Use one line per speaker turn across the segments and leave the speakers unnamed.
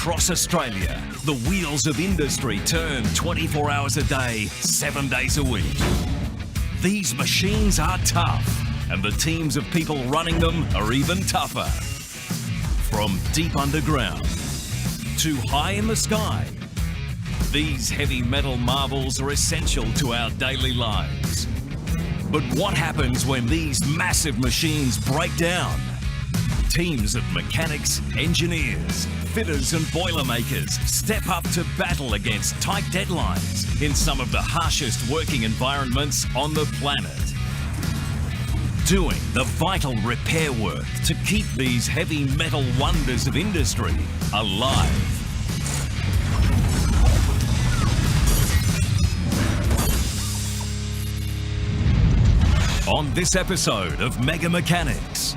across Australia, the wheels of industry turn 24 hours a day, 7 days a week. These machines are tough, and the teams of people running them are even tougher. From deep underground to high in the sky, these heavy metal marvels are essential to our daily lives. But what happens when these massive machines break down? Teams of mechanics, engineers, fitters and boilermakers step up to battle against tight deadlines in some of the harshest working environments on the planet. Doing the vital repair work to keep these heavy metal wonders of industry alive. On this episode of Mega Mechanics,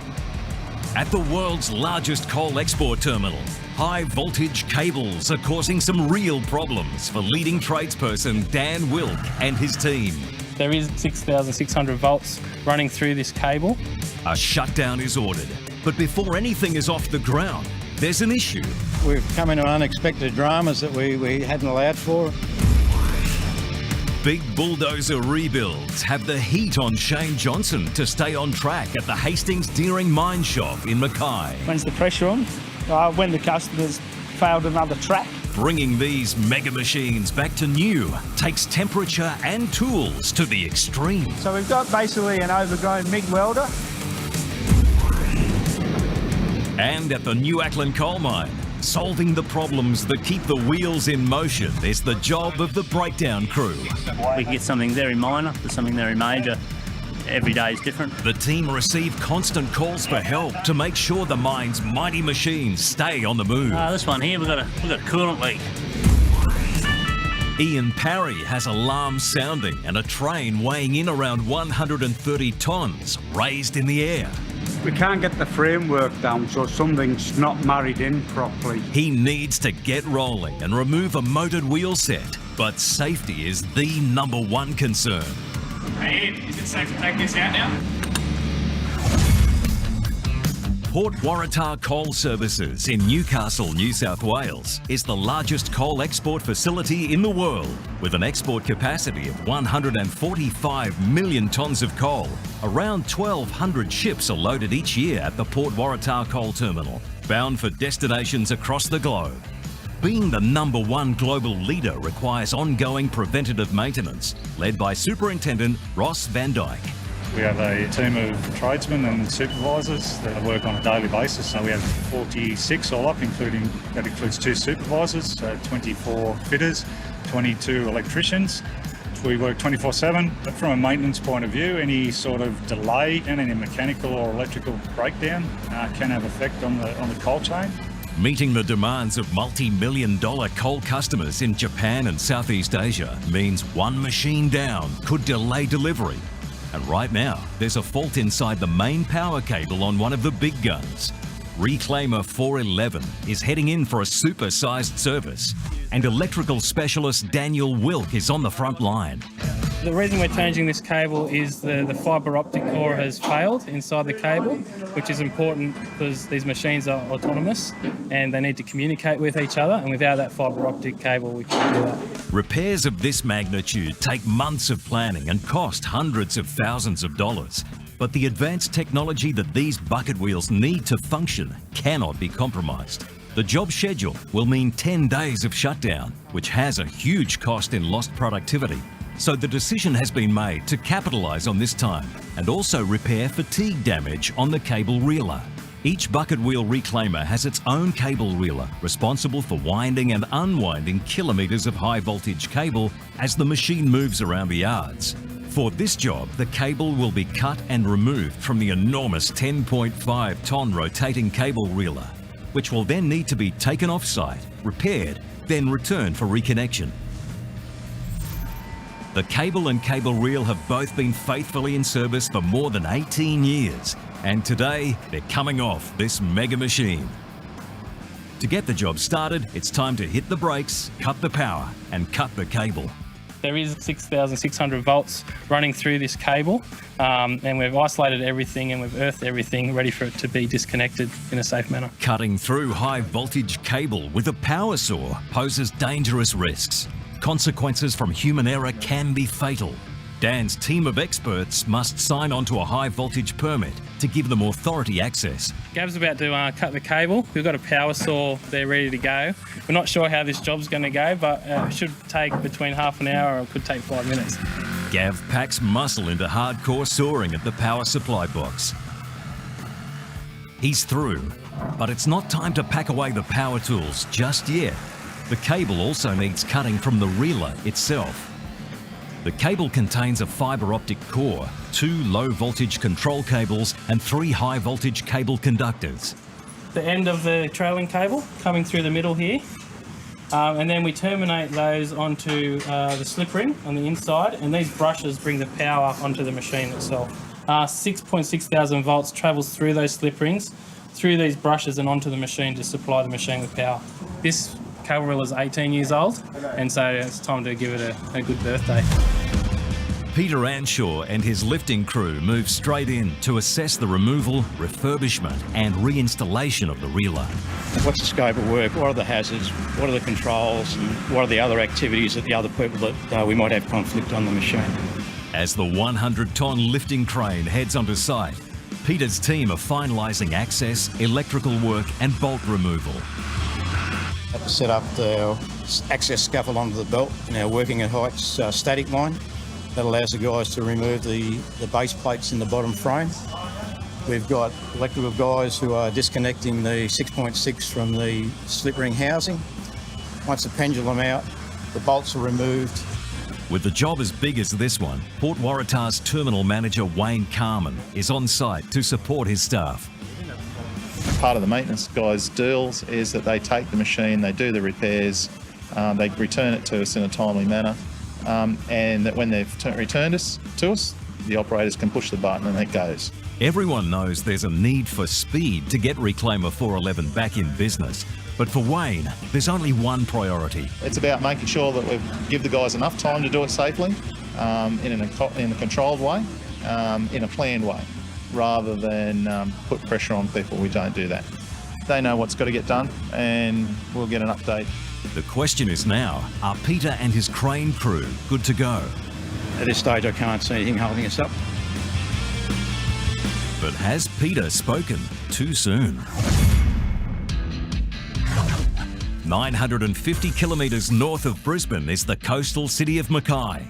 at the world's largest coal export terminal, high voltage cables are causing some real problems for leading tradesperson Dan Wilk and his team.
There is 6,600 volts running through this cable.
A shutdown is ordered, but before anything is off the ground, there's an issue.
We've come into unexpected dramas that we hadn't allowed for.
Big Bulldozer rebuilds have the heat on Shane Johnson to stay on track at the Hastings Deering mine shop in Mackay.
When's the pressure on? When the customers failed another track.
Bringing these mega machines back to new takes temperature and tools to the extreme.
So we've got basically an overgrown MIG welder.
And at the New Ackland coal mine, solving the problems that keep the wheels in motion is the job of the breakdown crew.
We can get something very minor to something very major. Every day is different.
The team receive constant calls for help to make sure the mine's mighty machines stay on the move.
This one here, we've got a coolant leak.
Ian Parry has alarms sounding and a train weighing in around 130 tonnes raised in the air.
We can't get the framework down, so something's not married in properly.
He needs to get rolling and remove a motored wheel set, but safety is the number one concern.
Hey, is it safe to take this out now?
Port Waratah Coal Services in Newcastle, New South Wales is the largest coal export facility in the world. With an export capacity of 145 million tonnes of coal, around 1,200 ships are loaded each year at the Port Waratah Coal Terminal, bound for destinations across the globe. Being the number one global leader requires ongoing preventative maintenance, led by Superintendent Ross Van Dyke.
We have a team of tradesmen and supervisors that work on a daily basis. So we have 46 all up, that includes 2 supervisors, 24 fitters, 22 electricians. We work 24/7. But from a maintenance point of view, any sort of delay and any mechanical or electrical breakdown can have effect on the coal chain.
Meeting the demands of multi-million-dollar coal customers in Japan and Southeast Asia means one machine down could delay delivery. And right now, there's a fault inside the main power cable on one of the big guns. Reclaimer 411 is heading in for a super-sized service, and electrical specialist Daniel Wilk is on the front line.
The reason we're changing this cable is the fibre optic core has failed inside the cable, which is important because these machines are autonomous and they need to communicate with each other, and without that fibre optic cable we can't do that.
Repairs of this magnitude take months of planning and cost hundreds of thousands of dollars. But the advanced technology that these bucket wheels need to function cannot be compromised. The job schedule will mean 10 days of shutdown, which has a huge cost in lost productivity. So the decision has been made to capitalise on this time and also repair fatigue damage on the cable reeler. Each bucket wheel reclaimer has its own cable reeler, responsible for winding and unwinding kilometres of high voltage cable as the machine moves around the yards. For this job, the cable will be cut and removed from the enormous 10.5 tonne rotating cable reeler, which will then need to be taken off-site, repaired, then returned for reconnection. The cable and cable reel have both been faithfully in service for more than 18 years, and today they're coming off this mega machine. To get the job started, it's time to hit the brakes, cut the power, and cut the cable.
There is 6,600 volts running through this cable, and we've isolated everything and we've earthed everything ready for it to be disconnected in a safe manner.
Cutting through high voltage cable with a power saw poses dangerous risks. Consequences from human error can be fatal. Dan's team of experts must sign on to a high voltage permit to give them authority access.
Gav's about to cut the cable. We've got a power saw there ready to go. We're not sure how this job's going to go, but it should take between half an hour or it could take 5 minutes.
Gav packs muscle into hardcore sawing at the power supply box. He's through, but it's not time to pack away the power tools just yet. The cable also needs cutting from the reeler itself. The cable contains a fibre optic core, 2 low voltage control cables and 3 high voltage cable conductors.
The end of the trailing cable coming through the middle here, and then we terminate those onto the slip ring on the inside, and these brushes bring the power onto the machine itself. 6.6 thousand volts travels through those slip rings, through these brushes and onto the machine to supply the machine with power. This cable reel is 18 years old, and so it's time to give it a good birthday.
Peter Anshaw and his lifting crew move straight in to assess the removal, refurbishment and reinstallation of the reeler.
What's the scope of work? What are the hazards? What are the controls? And what are the other activities that the other people that we might have conflict on the machine?
As the 100-ton lifting crane heads onto site, Peter's team are finalising access, electrical work and bolt removal.
Have to set up the access scaffold onto the belt in our working at heights static line. That allows the guys to remove the base plates in the bottom frame. We've got electrical guys who are disconnecting the 6.6 from the slip ring housing. Once the pendulum out, the bolts are removed.
With the job as big as this one, Port Waratah's terminal manager Wayne Carman is on site to support his staff.
Part of the maintenance guys' deals is that they take the machine, they do the repairs, they return it to us in a timely manner, and that when they've returned it to us, the operators can push the button and it goes.
Everyone knows there's a need for speed to get Reclaimer 411 back in business. But for Wayne, there's only one priority.
It's about making sure that we give the guys enough time to do it safely, in a controlled way, in a planned way, rather than put pressure on people. We don't do that. They know what's got to get done and we'll get an update.
The question is now, are Peter and his crane crew good to go?
At this stage, I can't see anything holding us up.
But has Peter spoken too soon? 950 kilometres north of Brisbane is the coastal city of Mackay.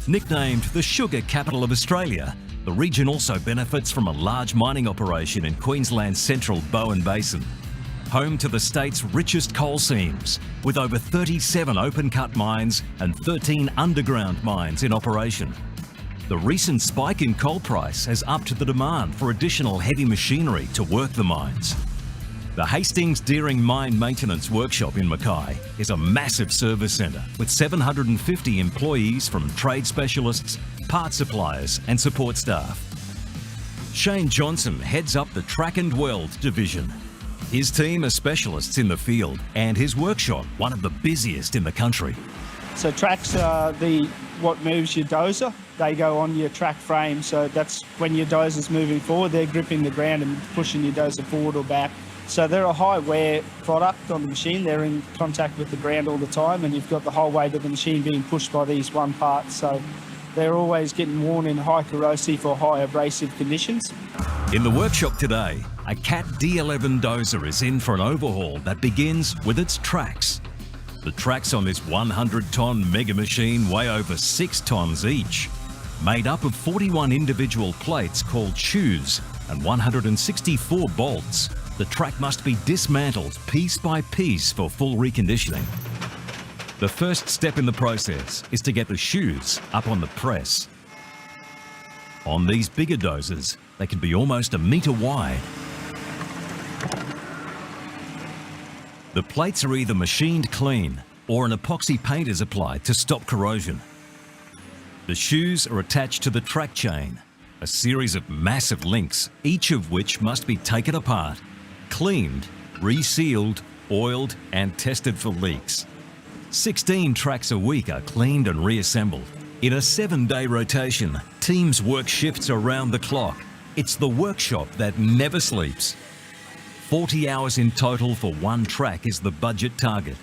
Nicknamed the sugar capital of Australia, the region also benefits from a large mining operation in Queensland's central Bowen Basin. Home to the state's richest coal seams, with over 37 open-cut mines and 13 underground mines in operation. The recent spike in coal price has upped the demand for additional heavy machinery to work the mines. The Hastings Deering Mine Maintenance Workshop in Mackay is a massive service centre with 750 employees from trade specialists, part suppliers and support staff. Shane Johnson heads up the Track and Weld division. His team are specialists in the field and his workshop one of the busiest in the country.
So tracks are what moves your dozer. They go on your track frame, so that's when your dozer's moving forward, they're gripping the ground and pushing your dozer forward or back. So they're a high wear product on the machine. They're in contact with the ground all the time, and you've got the whole weight of the machine being pushed by these one parts. So they're always getting worn in high corrosive or high abrasive conditions.
In the workshop today, a Cat D11 dozer is in for an overhaul that begins with its tracks. The tracks on this 100-ton mega machine weigh over 6 tonnes each. Made up of 41 individual plates called shoes and 164 bolts, the track must be dismantled piece by piece for full reconditioning. The first step in the process is to get the shoes up on the press. On these bigger dozers, they can be almost a metre wide. The plates are either machined clean or an epoxy paint is applied to stop corrosion. The shoes are attached to the track chain, a series of massive links, each of which must be taken apart, cleaned, resealed, oiled and tested for leaks. 16 tracks a week are cleaned and reassembled. In a 7-day rotation, teams work shifts around the clock. It's the workshop that never sleeps. 40 hours in total for one track is the budget target.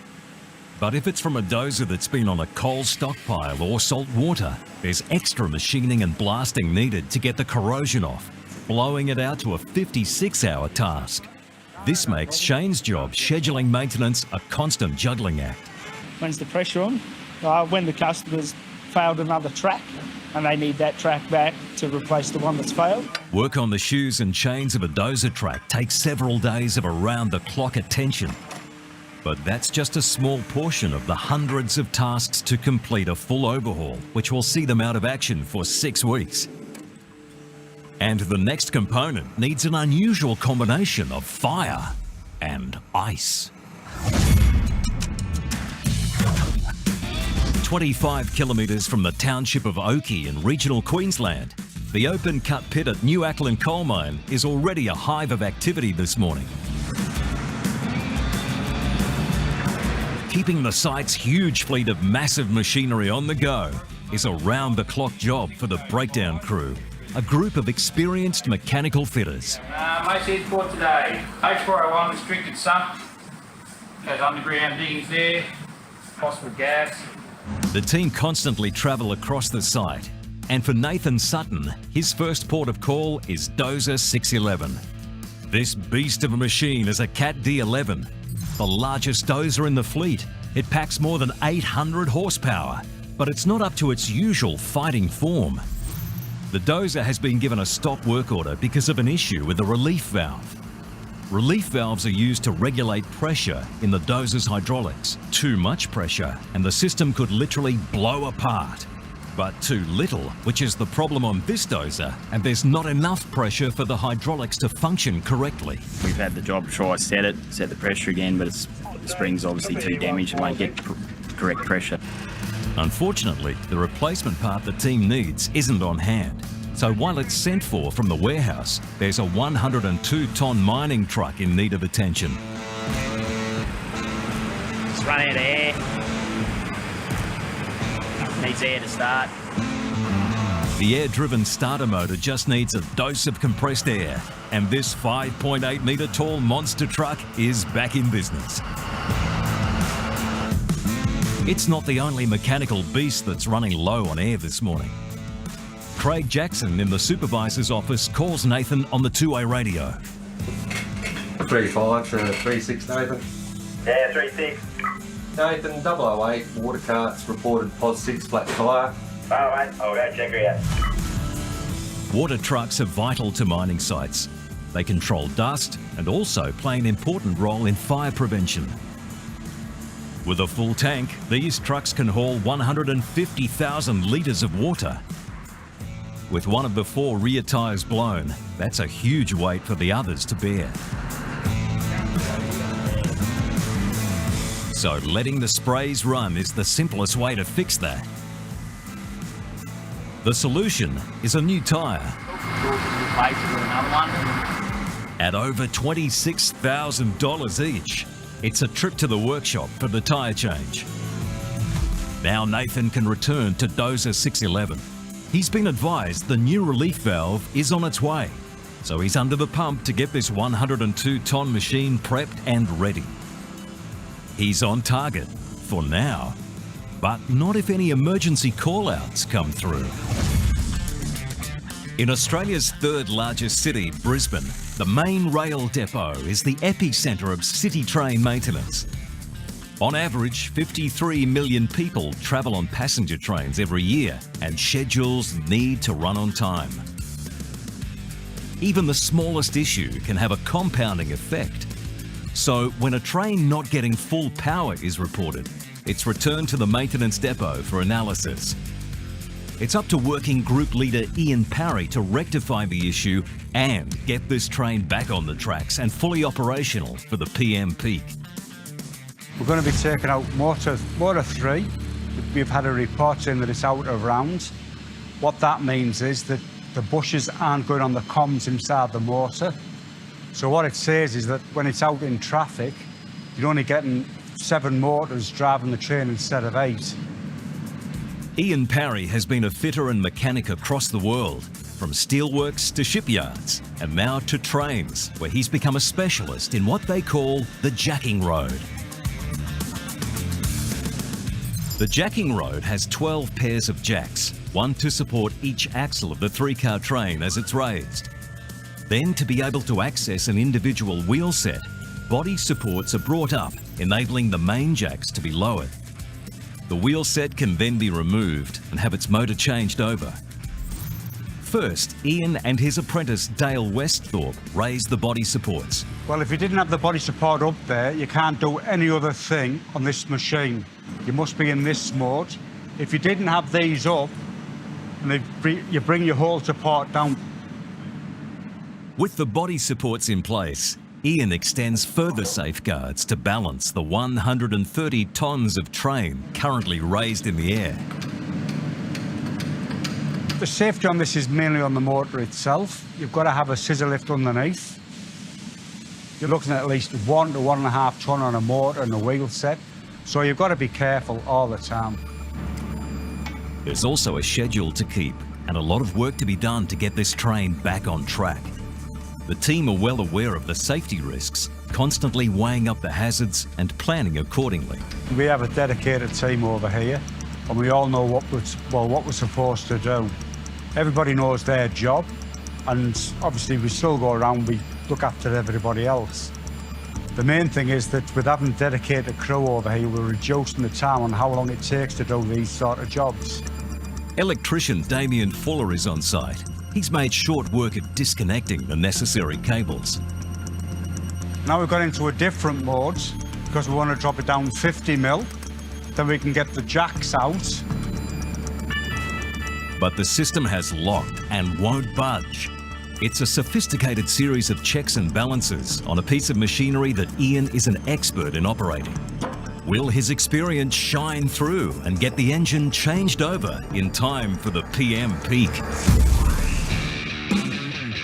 But if it's from a dozer that's been on a coal stockpile or salt water, there's extra machining and blasting needed to get the corrosion off, blowing it out to a 56-hour task. This makes Shane's job scheduling maintenance a constant juggling act.
When's the pressure on? When the customer's failed another track and they need that track back to replace the one that's failed.
Work on the shoes and chains of a dozer track takes several days of around-the-clock attention. But that's just a small portion of the hundreds of tasks to complete a full overhaul, which will see them out of action for 6 weeks. And the next component needs an unusual combination of fire and ice. 25 kilometres from the township of Oakey in regional Queensland, the open cut pit at New Ackland Coal Mine is already a hive of activity this morning. Keeping the site's huge fleet of massive machinery on the go is a round-the-clock job for the breakdown crew, a group of experienced mechanical fitters.
Most heads for today. H401 restricted sump. Goes underground diggings there. Possible gas.
The team constantly travel across the site, and for Nathan Sutton, his first port of call is Dozer 611. This beast of a machine is a Cat D11, the largest dozer in the fleet. It packs more than 800 horsepower, but it's not up to its usual fighting form. The dozer has been given a stop work order because of an issue with the relief valve. Relief valves are used to regulate pressure in the dozer's hydraulics. Too much pressure and the system could literally blow apart. But too little, which is the problem on this dozer, and there's not enough pressure for the hydraulics to function correctly.
We've had the job try set the pressure again, but the spring's obviously too damaged and won't get correct pressure.
Unfortunately, the replacement part the team needs isn't on hand. So while it's sent for from the warehouse, there's a 102-tonne mining truck in need of attention.
It's run out of air. Needs air to start.
The air-driven starter motor just needs a dose of compressed air, and this 5.8 metre tall monster truck is back in business. It's not the only mechanical beast that's running low on air this morning. Craig Jackson in the supervisor's office calls Nathan on the two-way radio.
35 to 36, Nathan.
Yeah, 36.
Nathan, 008, water carts reported POS6 flat tyre.
Alright, I'll go check her out.
Water trucks are vital to mining sites. They control dust and also play an important role in fire prevention. With a full tank, these trucks can haul 150,000 litres of water. With one of the 4 rear tyres blown, that's a huge weight for the others to bear. So letting the sprays run is the simplest way to fix that. The solution is a new tyre. At over $26,000 each, it's a trip to the workshop for the tyre change. Now Nathan can return to Dozer 611. He's been advised the new relief valve is on its way, so he's under the pump to get this 102-tonne machine prepped and ready. He's on target for now, but not if any emergency call-outs come through. In Australia's 3rd largest city, Brisbane, the main rail depot is the epicentre of city train maintenance. On average, 53 million people travel on passenger trains every year, and schedules need to run on time. Even the smallest issue can have a compounding effect. So when a train not getting full power is reported, it's returned to the maintenance depot for analysis. It's up to working group leader Ian Parry to rectify the issue and get this train back on the tracks and fully operational for the PM peak.
We're going to be taking out motor 3. We've had a report saying that it's out of rounds. What that means is that the bushes aren't going on the comms inside the motor. So what it says is that when it's out in traffic, you're only getting 7 motors driving the train instead of 8.
Ian Parry has been a fitter and mechanic across the world, from steelworks to shipyards, and now to trains, where he's become a specialist in what they call the jacking road. The jacking road has 12 pairs of jacks, one to support each axle of the 3-car train as it's raised. Then, to be able to access an individual wheel set, body supports are brought up, enabling the main jacks to be lowered. The wheel set can then be removed and have its motor changed over. First, Ian and his apprentice Dale Westhorpe raised the body supports.
Well, if you didn't have the body support up there, you can't do any other thing on this machine. You must be in this mode. If you didn't have these up, and you bring your whole support down.
With the body supports in place, Ian extends further safeguards to balance the 130 tonnes of train currently raised in the air.
The safety on this is mainly on the motor itself. You've got to have a scissor lift underneath. You're looking at least 1 to 1.5 tonne on a motor and a wheel set, so you've got to be careful all the time.
There's also a schedule to keep and a lot of work to be done to get this train back on track. The team are well aware of the safety risks, constantly weighing up the hazards and planning accordingly.
We have a dedicated team over here, and we all know what we're supposed to do. Everybody knows their job, and obviously we still go around, we look after everybody else. The main thing is that with having a dedicated crew over here, we're reducing the time on how long it takes to do these sort of jobs.
Electrician Damien Fuller is on site. He's made short work of disconnecting the necessary cables.
Now we've got into a different mode because we want to drop it down 50 mil. Then we can get the jacks out.
But the system has locked and won't budge. It's a sophisticated series of checks and balances on a piece of machinery that Ian is an expert in operating. Will his experience shine through and get the engine changed over in time for the PM peak?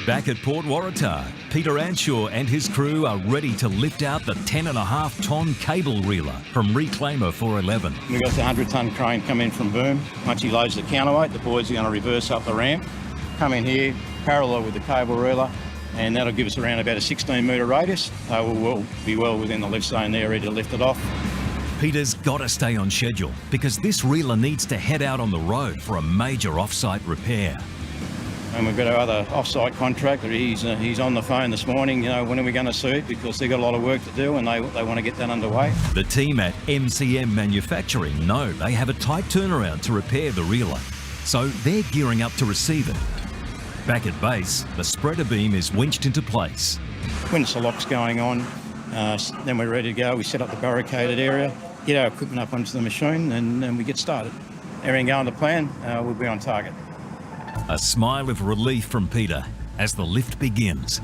Back at Port Waratah, Peter Anshaw and his crew are ready to lift out the 10.5 tonne cable reeler from Reclaimer 411.
We've got the 100-tonne crane come in from Boom. Once he loads the counterweight, the boys are going to reverse up the ramp, come in here, parallel with the cable reeler, and that'll give us around about a 16-metre radius. We'll be well within the lift zone there, ready to lift it off.
Peter's got to stay on schedule because this reeler needs to head out on the road for a major off-site repair.
And we've got our other off-site contractor. He's on the phone this morning. You know, when are we going to see it? Because they've got a lot of work to do and they want to get that underway.
The team at MCM Manufacturing know they have a tight turnaround to repair the reeler, so they're gearing up to receive it. Back at base, the spreader beam is winched into place.
When the lock's going on, then we're ready to go. We set up the barricaded area, get our equipment up onto the machine, and we get started. Everything going to plan, we'll be on target.
A smile of relief from Peter as the lift begins.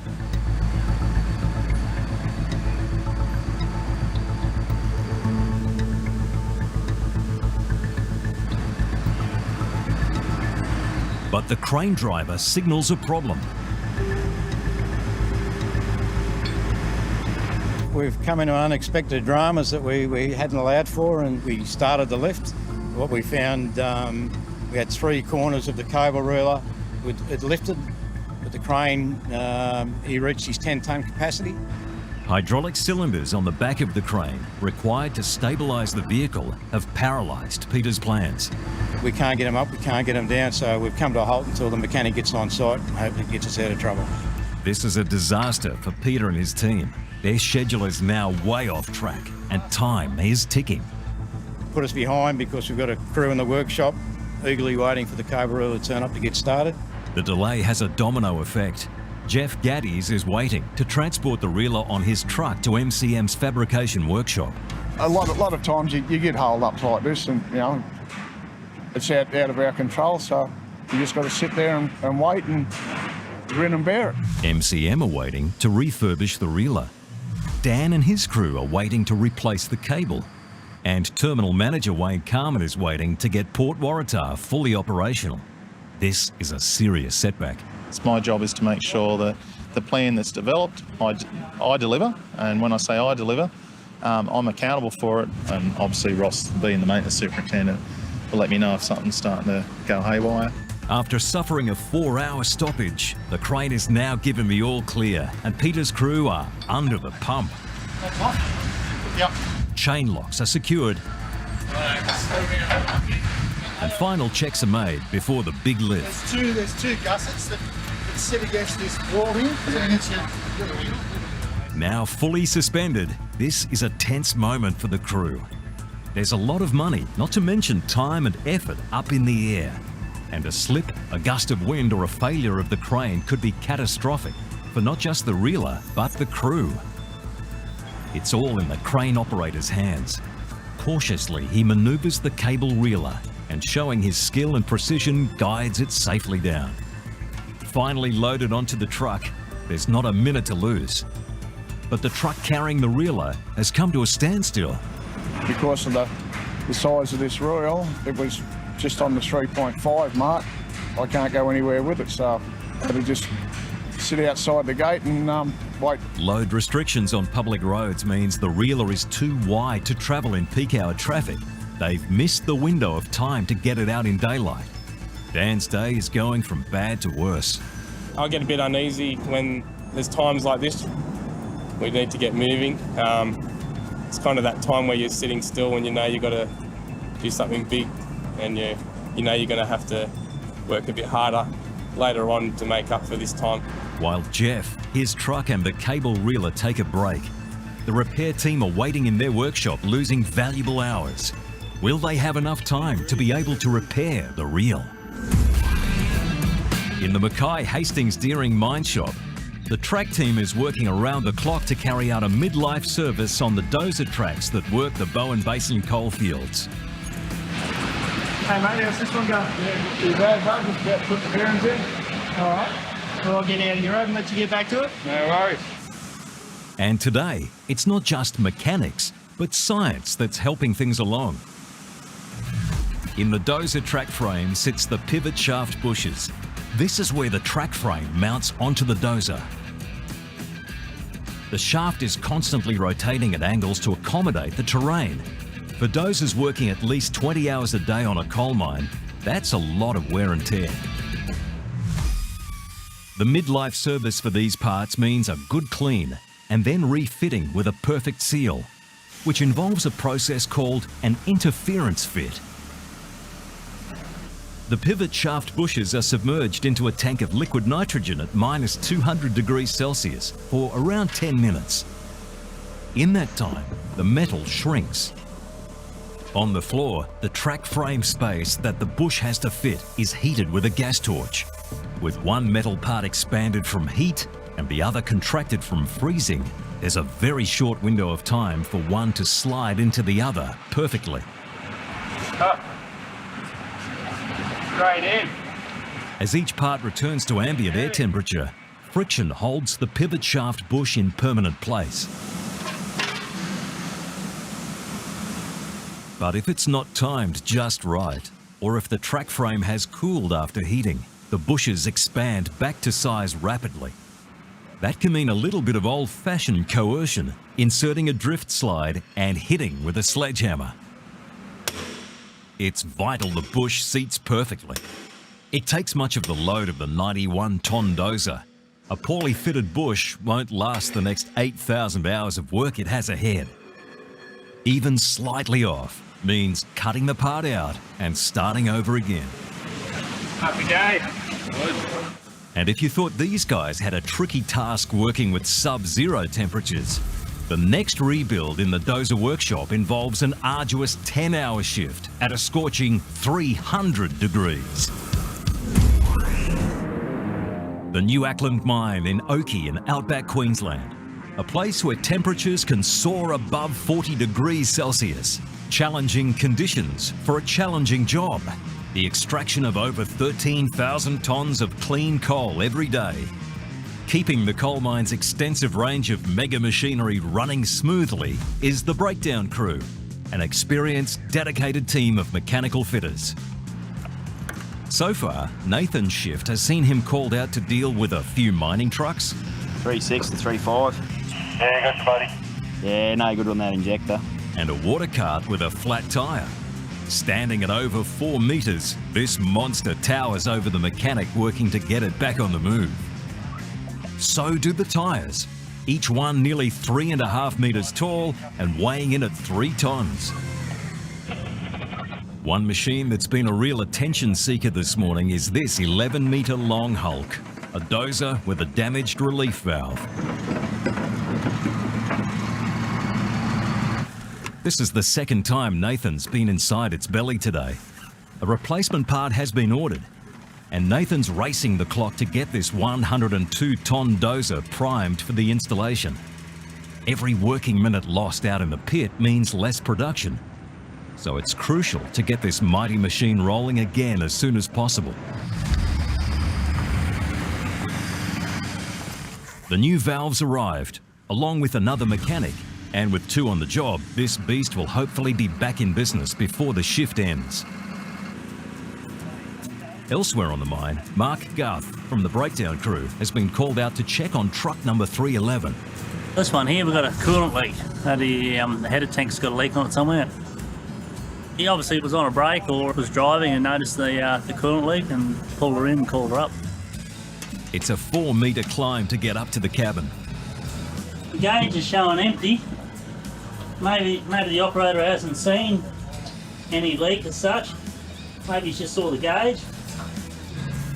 But the crane driver signals a problem.
We've come into unexpected dramas that we hadn't allowed for, and we started the lift. What we found, we had 3 corners of the cable reeler. It lifted with the crane. He reached his 10-tonne capacity.
Hydraulic cylinders on the back of the crane required to stabilise the vehicle have paralysed Peter's plans.
We can't get him up, we can't get him down, so we've come to a halt until the mechanic gets on site and hopefully gets us out of trouble.
This is a disaster for Peter and his team. Their schedule is now way off track and time is ticking.
Put us behind because we've got a crew in the workshop eagerly waiting for the cable reeler to turn up to get started.
The delay has a domino effect. Jeff Gaddies is waiting to transport the reeler on his truck to MCM's fabrication workshop.
A lot of times you get hauled up like this, and you know it's out of our control, so you just got to sit there and wait and grin and bear it.
MCM are waiting to refurbish the reeler. Dan and his crew are waiting to replace the cable. And Terminal Manager Wayne Carmen is waiting to get Port Waratah fully operational. This is a serious setback.
My job is to make sure that the plan that's developed, I deliver, and when I say I deliver, I'm accountable for it, and obviously Ross, being the maintenance superintendent, will let me know if something's starting to go haywire.
After suffering a 4-hour stoppage, the crane is now given the all clear and Peter's crew are under the pump.
Yep.
Chain locks are secured and final checks are made before the big lift.
There's two gussets that sit against this wall here.
Now fully suspended, this is a tense moment for the crew. There's a lot of money, not to mention time and effort, up in the air. And a slip, a gust of wind or a failure of the crane could be catastrophic for not just the reeler, but the crew. It's all in the crane operator's hands. Cautiously, he manoeuvres the cable reeler and, showing his skill and precision, guides it safely down. Finally loaded onto the truck, there's not a minute to lose. But the truck carrying the reeler has come to a standstill.
Because of the size of this reel, it was just on the 3.5 mark. I can't go anywhere with it, so it'll just sit outside the gate and wait.
Load restrictions on public roads means the reeler is too wide to travel in peak hour traffic. They've missed the window of time to get it out in daylight. Dan's day is going from bad to worse.
I get a bit uneasy when there's times like this. We need to get moving. It's kind of that time where you're sitting still when you know you've got to do something big, and you know you're going to have to work a bit harder later on to make up for this time.
While Jeff, his truck and the cable reeler take a break, the repair team are waiting in their workshop, losing valuable hours. Will they have enough time to be able to repair the reel? In the Hastings Deering mine shop, the track team is working around the clock to carry out a midlife service on the dozer tracks that work the Bowen Basin coalfields.
Hey mate, how's this one going? Yeah, not too bad, bud. Just about to put the bearings in. All right. Well, I'll get out of your road and let you get back to it.
No worries.
And today, it's not just mechanics, but science that's helping things along. In the dozer track frame sits the pivot shaft bushes. This is where the track frame mounts onto the dozer. The shaft is constantly rotating at angles to accommodate the terrain. For dozers working at least 20 hours a day on a coal mine, that's a lot of wear and tear. The midlife service for these parts means a good clean and then refitting with a perfect seal, which involves a process called an interference fit. The pivot shaft bushes are submerged into a tank of liquid nitrogen at minus 200 degrees Celsius for around 10 minutes. In that time, the metal shrinks. On the floor, the track frame space that the bush has to fit is heated with a gas torch. With one metal part expanded from heat and the other contracted from freezing, there's a very short window of time for one to slide into the other perfectly.
Straight in.
As each part returns to ambient air temperature, friction holds the pivot shaft bush in permanent place. But if it's not timed just right, or if the track frame has cooled after heating, the bushes expand back to size rapidly. That can mean a little bit of old-fashioned coercion, inserting a drift slide and hitting with a sledgehammer. It's vital the bush seats perfectly. It takes much of the load of the 91-ton dozer. A poorly fitted bush won't last the next 8,000 hours of work it has ahead. Even slightly off means cutting the part out and starting over again.
Happy day.
And if you thought these guys had a tricky task working with sub-zero temperatures, the next rebuild in the dozer workshop involves an arduous 10-hour shift at a scorching 300 degrees. The New Ackland mine in Oakey in outback Queensland, a place where temperatures can soar above 40 degrees Celsius. Challenging conditions for a challenging job. The extraction of over 13,000 tonnes of clean coal every day. Keeping the coal mine's extensive range of mega machinery running smoothly is the breakdown crew, an experienced, dedicated team of mechanical fitters. So far, Nathan's shift has seen him called out to deal with a few mining trucks,
3.6 and 3.5.
Yeah, gotcha, buddy.
Yeah, no good on that injector.
And a water cart with a flat tyre. Standing at over 4 metres, this monster towers over the mechanic working to get it back on the move. So do the tyres, each one nearly 3.5 metres tall and weighing in at 3 tonnes. One machine that's been a real attention seeker this morning is this 11-metre long hulk, a dozer with a damaged relief valve. This is the second time Nathan's been inside its belly today. A replacement part has been ordered, and Nathan's racing the clock to get this 102-tonne dozer primed for the installation. Every working minute lost out in the pit means less production, so it's crucial to get this mighty machine rolling again as soon as possible. The new valves arrived, along with another mechanic, and with 2 on the job, this beast will hopefully be back in business before the shift ends. Elsewhere on the mine, Mark Garth from the breakdown crew has been called out to check on truck number 311.
This one here, we've got a coolant leak. The header tank's got a leak on it somewhere. He obviously was on a break or was driving and noticed the coolant leak and pulled her in and called her up.
It's a 4-metre climb to get up to the cabin.
The gauge is showing empty. Maybe the operator hasn't seen any leak as such. Maybe he's just saw the gauge.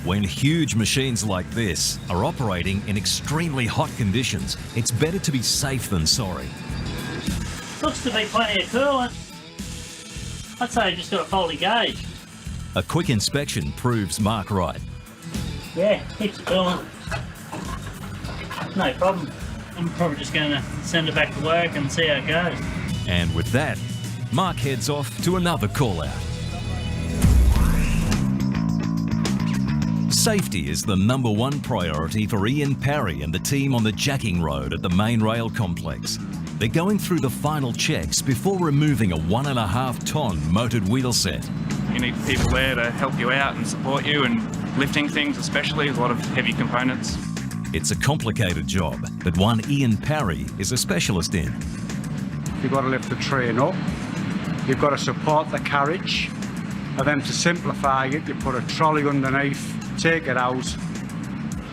When huge machines like this are operating in extremely hot conditions, it's better to be safe than sorry.
Looks to be plenty of coolant. I'd say just got a faulty gauge.
A quick inspection proves Mark right.
Yeah, heaps of coolant. No problem. I'm probably just going to send it back to work and see how it goes.
And with that, Mark heads off to another call-out. Safety is the #1 priority for Ian Parry and the team on the jacking road at the main rail complex. They're going through the final checks before removing a 1.5-tonne motored wheel set.
You need people there to help you out and support you, and lifting things especially, a lot of heavy components.
It's a complicated job, but one Ian Parry is a specialist in.
You've got to lift the train up, you've got to support the carriage, and then to simplify it, you put a trolley underneath, take it out,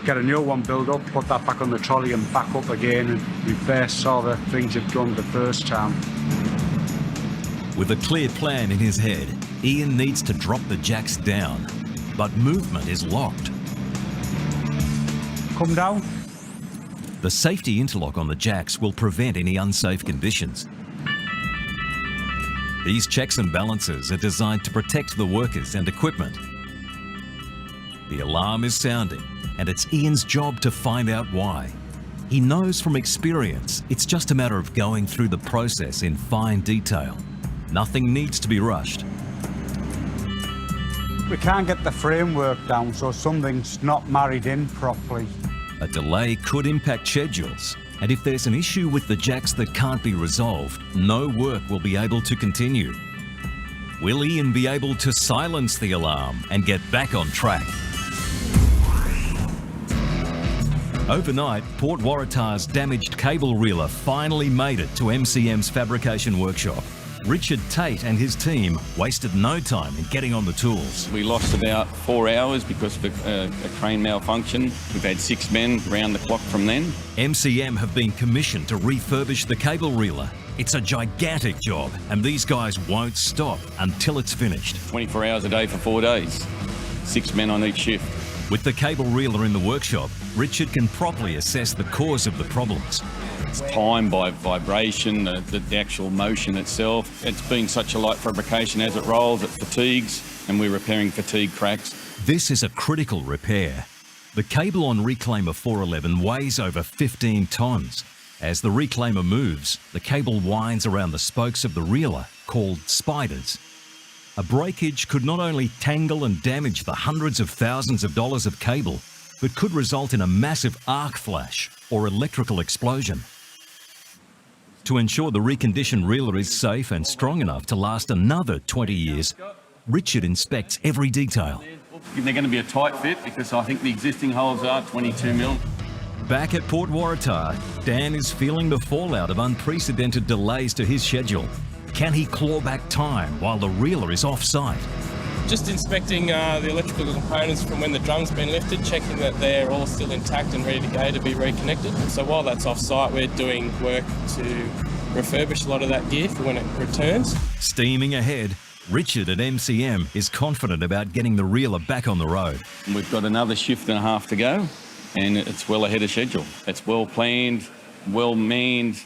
get a new one built up, put that back on the trolley and back up again and reverse all the things you've done the first time.
With a clear plan in his head, Ian needs to drop the jacks down, but movement is locked.
Come down.
The safety interlock on the jacks will prevent any unsafe conditions. These checks and balances are designed to protect the workers and equipment. The alarm is sounding, and it's Ian's job to find out why. He knows from experience it's just a matter of going through the process in fine detail. Nothing needs to be rushed.
We can't get the framework down, so something's not married in properly.
A delay could impact schedules, and if there's an issue with the jacks that can't be resolved, no work will be able to continue. Will Ian be able to silence the alarm and get back on track? Overnight, Port Waratah's damaged cable reeler finally made it to MCM's fabrication workshop. Richard Tate and his team wasted no time in getting on the tools.
We lost about 4 hours because of a crane malfunction. We've had 6 men round the clock from then.
MCM have been commissioned to refurbish the cable reeler. It's a gigantic job, and these guys won't stop until it's finished.
24 hours a day for 4 days. 6 men on each shift.
With the cable reeler in the workshop, Richard can properly assess the cause of the problems.
It's time by vibration, the actual motion itself. It's being such a light fabrication as it rolls, it fatigues, and we're repairing fatigue cracks.
This is a critical repair. The cable on Reclaimer 411 weighs over 15 tonnes. As the Reclaimer moves, the cable winds around the spokes of the reeler, called spiders. A breakage could not only tangle and damage the hundreds of thousands of dollars of cable, but could result in a massive arc flash or electrical explosion. To ensure the reconditioned reeler is safe and strong enough to last another 20 years, Richard inspects every detail.
They're going to be a tight fit because I think the existing holes are 22 mil.
Back at Port Waratah, Dan is feeling the fallout of unprecedented delays to his schedule. Can he claw back time while the reeler is off-site?
Just inspecting the electrical components from when the drum's been lifted, checking that they're all still intact and ready to go to be reconnected. So while that's off-site, we're doing work to refurbish a lot of that gear for when it returns.
Steaming ahead, Richard at MCM is confident about getting the reeler back on the road.
We've got another shift and a half to go, and it's well ahead of schedule. It's well planned, well manned.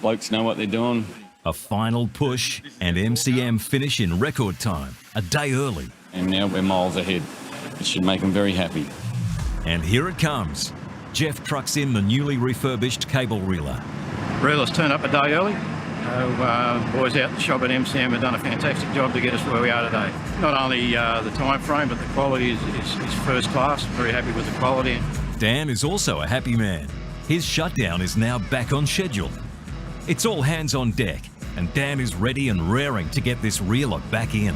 Blokes know what they're doing.
A final push and MCM finish in record time, a day early.
And now we're miles ahead. It should make them very happy.
And here it comes. Jeff trucks in the newly refurbished cable reeler.
Reelers turned up a day early. Boys out the shop at MCM have done a fantastic job to get us where we are today. Not only the time frame, but the quality is first class. Very happy with the quality.
Dan is also a happy man. His shutdown is now back on schedule. It's all hands on deck, and Dan is ready and raring to get this reeler back in.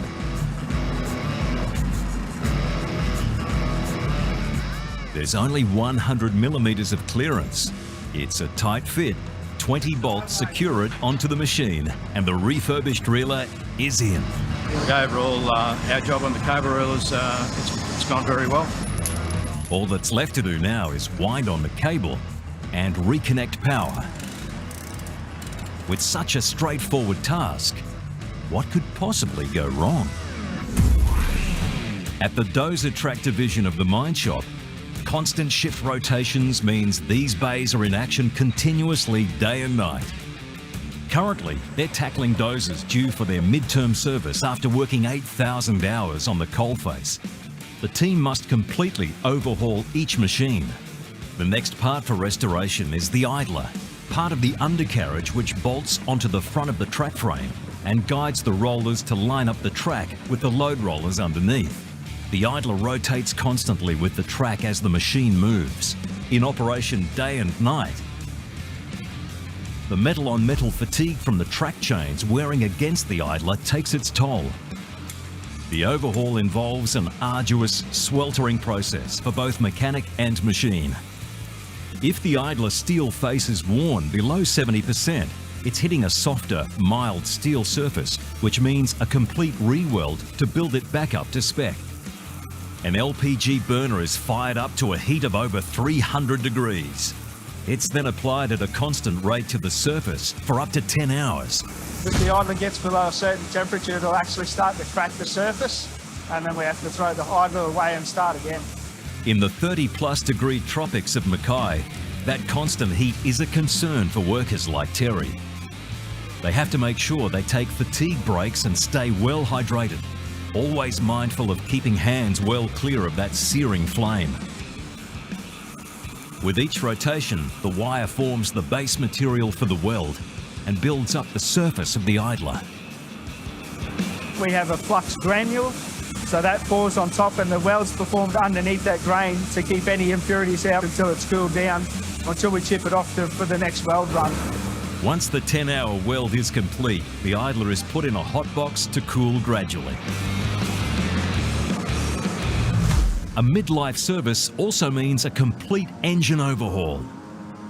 There's only 100 millimetres of clearance. It's a tight fit. 20 bolts secure it onto the machine, and the refurbished reeler is in.
Overall, our job on the cable reelers, it's gone very well.
All that's left to do now is wind on the cable and reconnect power. With such a straightforward task, what could possibly go wrong? At the Dozer track division of the mine shop, constant shift rotations means these bays are in action continuously day and night. Currently, they're tackling dozers due for their midterm service after working 8,000 hours on the coalface. The team must completely overhaul each machine. The next part for restoration is the idler, part of the undercarriage which bolts onto the front of the track frame and guides the rollers to line up the track with the load rollers underneath. The idler rotates constantly with the track as the machine moves, in operation day and night. The metal-on-metal fatigue from the track chains wearing against the idler takes its toll. The overhaul involves an arduous, sweltering process for both mechanic and machine. If the idler steel face is worn below 70%, it's hitting a softer, mild steel surface, which means a complete re-weld to build it back up to spec. An LPG burner is fired up to a heat of over 300 degrees. It's then applied at a constant rate to the surface for up to 10 hours.
If the idler gets below a certain temperature, it'll actually start to crack the surface, and then we have to throw the idler away and start again.
In the 30-plus degree tropics of Mackay, that constant heat is a concern for workers like Terry. They have to make sure they take fatigue breaks and stay well hydrated, always mindful of keeping hands well clear of that searing flame. With each rotation, the wire forms the base material for the weld and builds up the surface of the idler.
We have a flux granule, so that pours on top and the weld's performed underneath that grain to keep any impurities out until it's cooled down, until we chip it off for the next weld run.
Once the 10-hour weld is complete, the idler is put in a hot box to cool gradually. A midlife service also means a complete engine overhaul.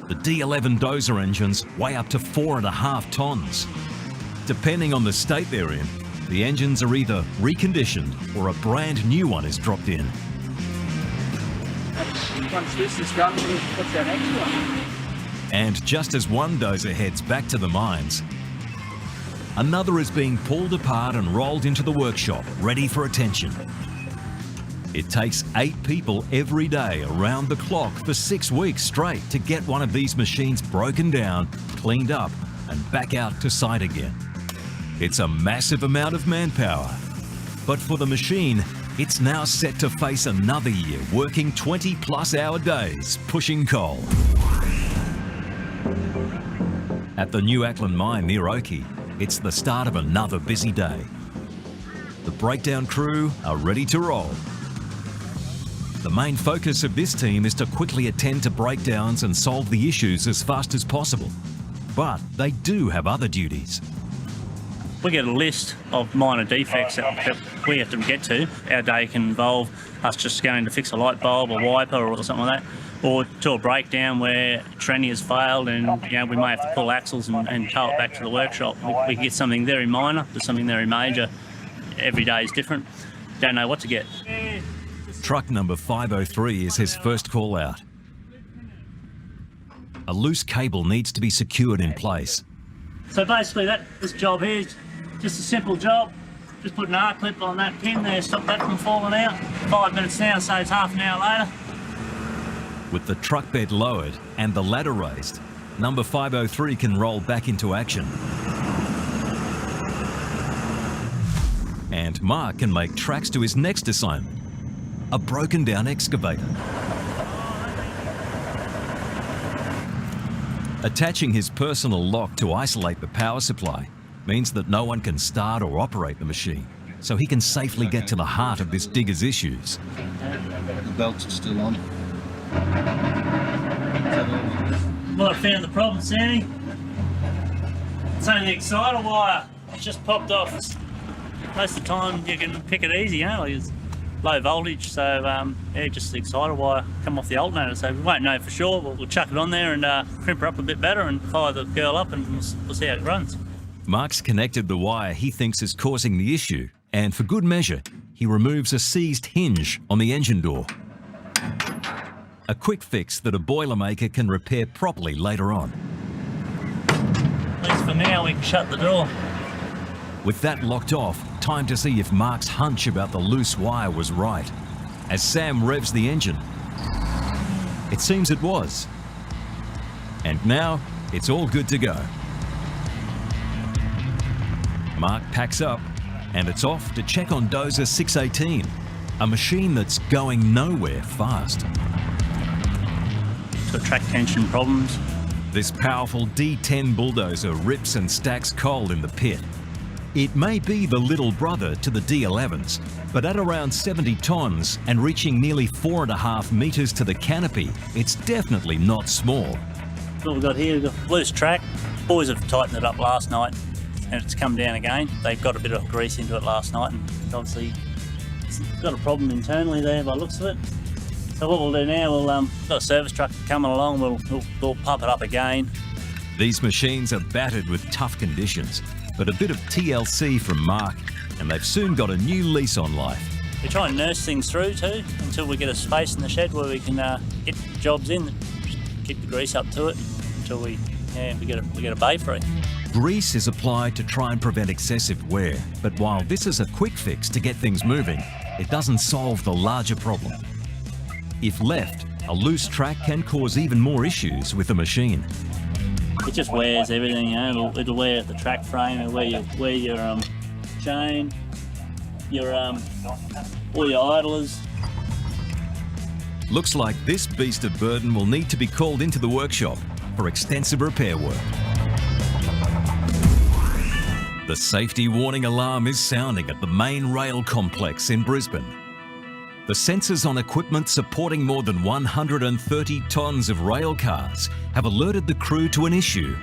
The D11 Dozer engines weigh up to 4.5 tons. Depending on the state they're in, the engines are either reconditioned or a brand new one is dropped in.
Once this is done, we'll put that next one.
And just as one dozer heads back to the mines, another is being pulled apart and rolled into the workshop, ready for attention. It takes 8 people every day around the clock for 6 weeks straight to get one of these machines broken down, cleaned up, and back out to site again. It's a massive amount of manpower. But for the machine, it's now set to face another year working 20-plus hour days, pushing coal. At the New Ackland mine near Oakey, it's the start of another busy day. The breakdown crew are ready to roll. The main focus of this team is to quickly attend to breakdowns and solve the issues as fast as possible. But they do have other duties.
We get a list of minor defects that we have to get to. Our day can involve us just going to fix a light bulb or wiper or something like that. or to a breakdown where tranny has failed and we may have to pull axles and tow it back to the workshop. We can get something very minor to something very major. Every day is different. Don't know what to get.
Truck number 503 is his first call out. A loose cable needs to be secured in place.
So basically this job here is just a simple job. Just put an R-clip on that pin there, stop that from falling out. 5 minutes now, so it's half an hour later.
With the truck bed lowered and the ladder raised, number 503 can roll back into action. And Mark can make tracks to his next assignment, a broken down excavator. Attaching his personal lock to isolate the power supply means that no one can start or operate the machine, so he can safely get to the heart of this digger's issues.
The belts are still on.
Well, I found the problem, Sammy. It's only the exciter wire. It's just popped off. Most of the time you can pick it easy, like it's low voltage, so just the exciter wire come off the alternator, so we won't know for sure. We'll chuck it on there and crimp her up a bit better and fire the girl up and we'll see how it runs.
Mark's connected the wire he thinks is causing the issue, and for good measure, he removes a seized hinge on the engine door. A quick fix that a boilermaker can repair properly later on.
At least for now, we can shut the door.
With that locked off, time to see if Mark's hunch about the loose wire was right. As Sam revs the engine, it seems it was. And now, it's all good to go. Mark packs up, and it's off to check on Dozer 618, a machine that's going nowhere fast.
It's got track tension problems.
This powerful D10 bulldozer rips and stacks coal in the pit. It may be the little brother to the D11s, but at around 70 tonnes and reaching nearly 4.5 metres to the canopy, it's definitely not small.
What we've got here, we've got loose track. Boys have tightened it up last night and it's come down again. They've got a bit of grease into it last night and obviously it's got a problem internally there by the looks of it. So what we'll do now, we've got a service truck coming along, we'll pump it up again.
These machines are battered with tough conditions, but a bit of TLC from Mark and they've soon got a new lease on life.
We try and nurse things through too until we get a space in the shed where we can get jobs in, keep the grease up to it until we get a bay free.
Grease is applied to try and prevent excessive wear, but while this is a quick fix to get things moving, it doesn't solve the larger problem. If left, a loose track can cause even more issues with the machine.
It just wears everything, it'll wear the track frame, it'll wear your chain, all your idlers.
Looks like this beast of burden will need to be called into the workshop for extensive repair work. The safety warning alarm is sounding at the main rail complex in Brisbane. The sensors on equipment supporting more than 130 tonnes of rail cars have alerted the crew to an issue.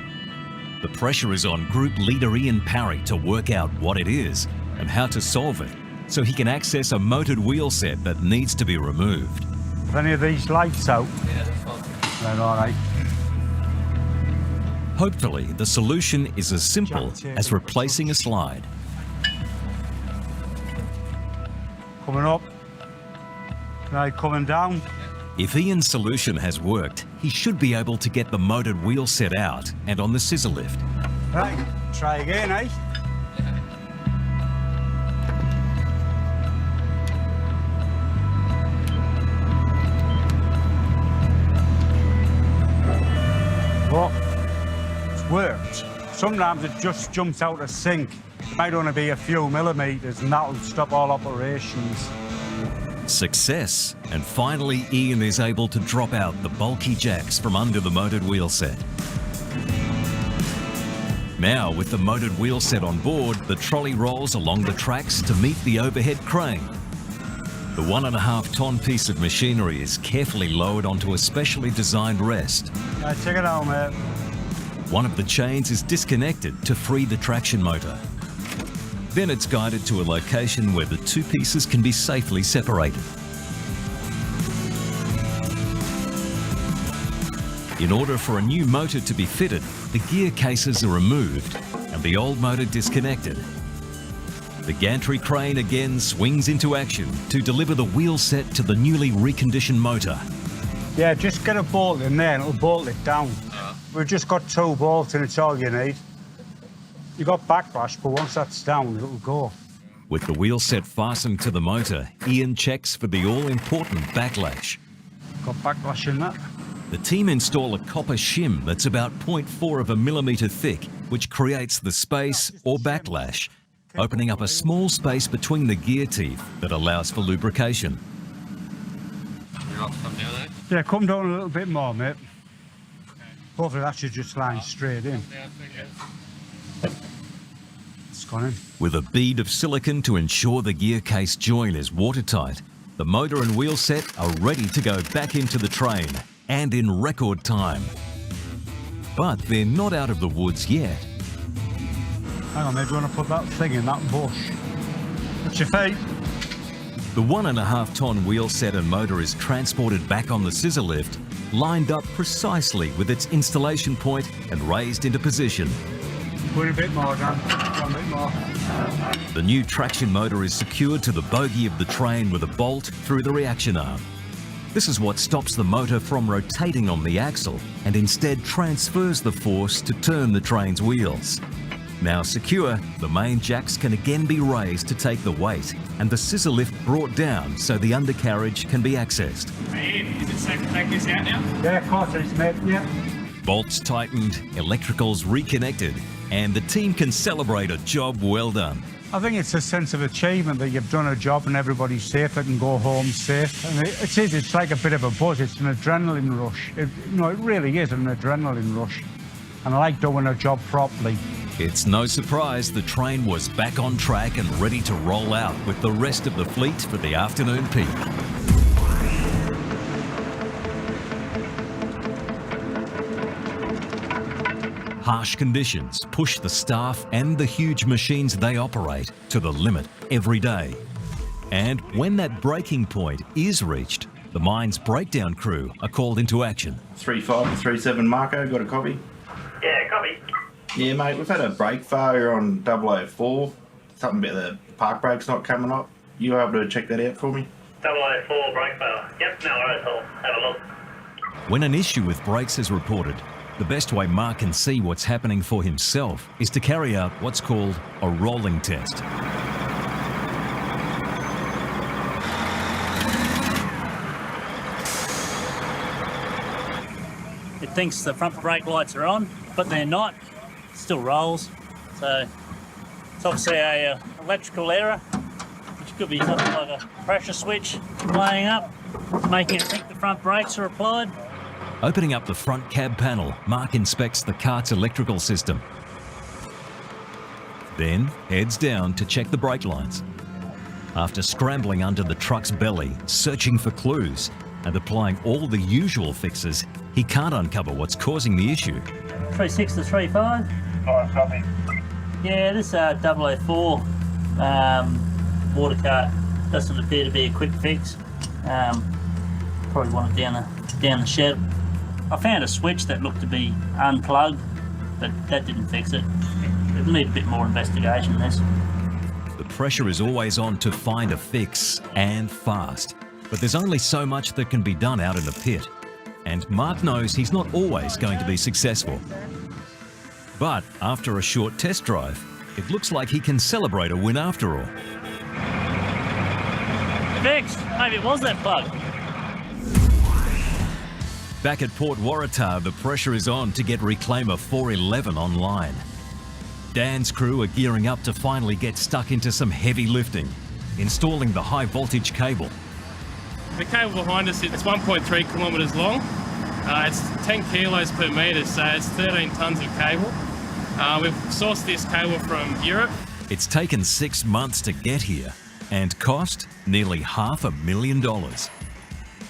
The pressure is on Group Leader Ian Parry to work out what it is and how to solve it, so he can access a motored wheel set that needs to be removed.
Are any of these lights out?
Yeah, that's fine.
Right, all right.
Hopefully, the solution is as simple as replacing a slide.
Coming up. Right, coming down.
If Ian's solution has worked, he should be able to get the motored wheel set out and on the scissor lift.
Right, try again, eh? Well, it's worked. Sometimes it just jumps out of sync. It might only be a few millimetres and that'll stop all operations.
Success, and finally Ian is able to drop out the bulky jacks from under the motored wheel set. Now, with the motored wheel set on board, the trolley rolls along the tracks to meet the overhead crane. The 1.5 tonne piece of machinery is carefully lowered onto a specially designed rest.
Check it out, mate.
One of the chains is disconnected to free the traction motor. Then it's guided to a location where the two pieces can be safely separated. In order for a new motor to be fitted, the gear cases are removed and the old motor disconnected. The gantry crane again swings into action to deliver the wheel set to the newly reconditioned motor.
Yeah, just get a bolt in there and it'll bolt it down. We've just got 2 bolts and it's all you need. You got backlash, but once that's down, it'll go.
With the wheel set fastened to the motor, Ian checks for the all-important backlash.
Got backlash in that.
The team install a copper shim that's about 0.4 of a millimetre thick, which creates the space or backlash, opening up a small space between the gear teeth that allows for lubrication.
Yeah, come down a little bit more, mate. Hopefully that should just line straight in. It's gone in.
With a bead of silicone to ensure the gear case join is watertight, the motor and wheel set are ready to go back into the train, and in record time. But they're not out of the woods yet.
Hang on, mate, do you want to put that thing in that bush? What's your feet?
The 1.5 tonne wheel set and motor is transported back on the scissor lift, lined up precisely with its installation point and raised into position.
Put a bit more, Dan. One bit more.
The new traction motor is secured to the bogie of the train with a bolt through the reaction arm. This is what stops the motor from rotating on the axle and instead transfers the force to turn the train's wheels. Now secure, the main jacks can again be raised to take the weight and the scissor lift brought down so the undercarriage can be accessed.
Ian, is it safe to take this out now?
Yeah, of course it is, mate, yeah.
Bolts tightened, electricals reconnected, and the team can celebrate a job well done.
I think it's a sense of achievement that you've done a job and everybody's safe, they can go home safe. And it's like a bit of a buzz, it's an adrenaline rush. It really is an adrenaline rush. And I like doing a job properly.
It's no surprise the train was back on track and ready to roll out with the rest of the fleet for the afternoon peak. Harsh conditions push the staff and the huge machines they operate to the limit every day. And when that breaking point is reached, the mine's breakdown crew are called into action.
35 to 37 Marco, got a copy?
Yeah, copy.
Yeah, mate, we've had a brake failure on 004. Something about the park brakes not coming up. You able to check that out for me?
004 brake failure. Yep, no worries, I'll have a look.
When an issue with brakes is reported, the best way Mark can see what's happening for himself is to carry out what's called a rolling test.
It thinks the front brake lights are on, but they're not. It still rolls. So it's obviously a electrical error, which could be something like a pressure switch playing up, making it think the front brakes are applied.
Opening up the front cab panel, Mark inspects the cart's electrical system. Then heads down to check the brake lines. After scrambling under the truck's belly, searching for clues, and applying all the usual fixes, he can't uncover what's causing the issue.
36 to 35.
Copy.
Yeah, this 004 water cart doesn't appear to be a quick fix. Probably want it down the shed. I found a switch that looked to be unplugged, but that didn't fix it. It'll need a bit more investigation, this.
The pressure is always on to find a fix, and fast. But there's only so much that can be done out in the pit. And Mark knows he's not always going to be successful. But after a short test drive, it looks like he can celebrate a win after all.
Fixed. Maybe it was that plug.
Back at Port Waratah, the pressure is on to get Reclaimer 411 online. Dan's crew are gearing up to finally get stuck into some heavy lifting, installing the high voltage cable.
The cable behind us, it's 1.3 kilometres long. It's 10 kilos per metre, so it's 13 tonnes of cable. We've sourced this cable from Europe.
It's taken 6 months to get here and cost nearly $500,000.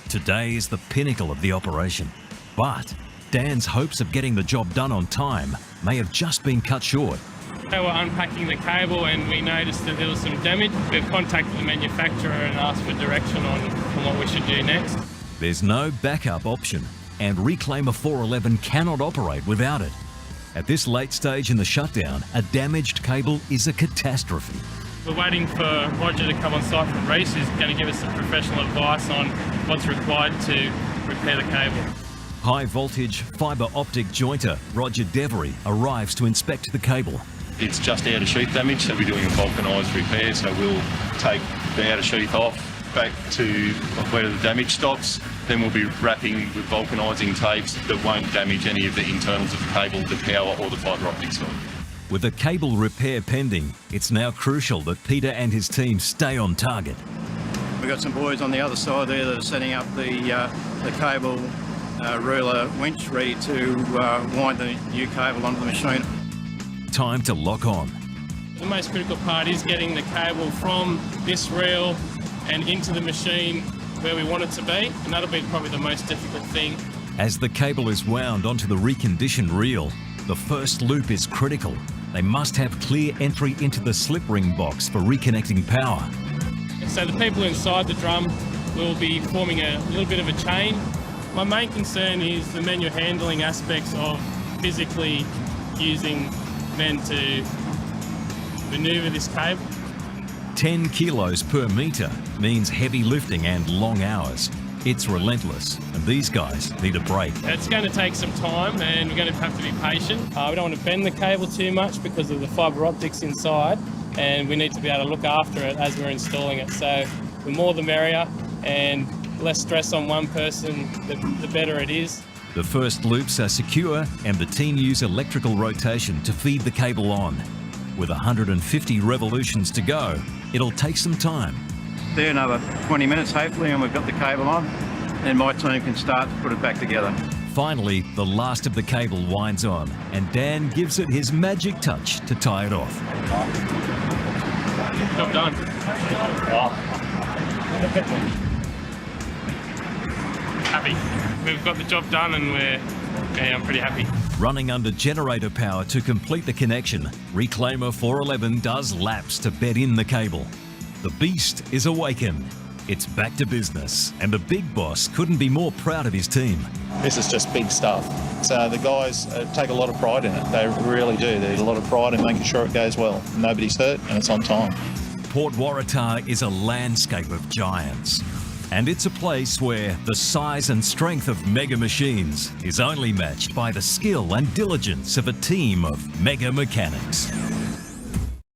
Today is the pinnacle of the operation, but Dan's hopes of getting the job done on time may have just been cut short.
They were unpacking the cable and we noticed that there was some damage. We've contacted the manufacturer and asked for direction on what we should do next.
There's no backup option. and Reclaimer 411 cannot operate without it. At this late stage in the shutdown, a damaged cable is a catastrophe.
We're waiting for Roger to come on site from Reece, who's going to give us some professional advice on what's required to repair the cable.
High voltage fibre optic jointer Roger Devery arrives to inspect the cable.
It's just outer sheath damage, so we're doing a vulcanised repair, so we'll take the outer sheath off, back to where the damage stops, then we'll be wrapping with vulcanising tapes that won't damage any of the internals of the cable, the power or the fibre optic side.
With a cable repair pending, it's now crucial that Peter and his team stay on target.
We've got some boys on the other side there that are setting up the cable ruler winch ready to wind the new cable onto the machine.
Time to lock on.
The most critical part is getting the cable from this reel and into the machine where we want it to be, and that'll be probably the most difficult thing.
As the cable is wound onto the reconditioned reel, the first loop is critical. They must have clear entry into the slip ring box for reconnecting power.
So the people inside the drum will be forming a little bit of a chain. My main concern is the manual handling aspects of physically using men to manoeuvre this cable.
10 kilos per metre means heavy lifting and long hours. It's relentless, and these guys need a break.
It's going to take some time, and we're going to have to be patient. We don't want to bend the cable too much because of the fibre optics inside, and we need to be able to look after it as we're installing it. So the more the merrier, and less stress on one person, the better it is.
The first loops are secure, and the team use electrical rotation to feed the cable on. With 150 revolutions to go, it'll take some time.
There another 20 minutes hopefully, and we've got the cable on, and my team can start to put it back together.
Finally, the last of the cable winds on, and Dan gives it his magic touch to tie it off.
Job done. Happy. We've got the job done, and I'm pretty happy.
Running under generator power to complete the connection, Reclaimer 411 does laps to bed in the cable. The beast is awakened. It's back to business, and the big boss couldn't be more proud of his team.
This is just big stuff. So the guys take a lot of pride in it. They really do. There's a lot of pride in making sure it goes well. Nobody's hurt and it's on time.
Port Waratah is a landscape of giants. And it's a place where the size and strength of mega machines is only matched by the skill and diligence of a team of mega mechanics.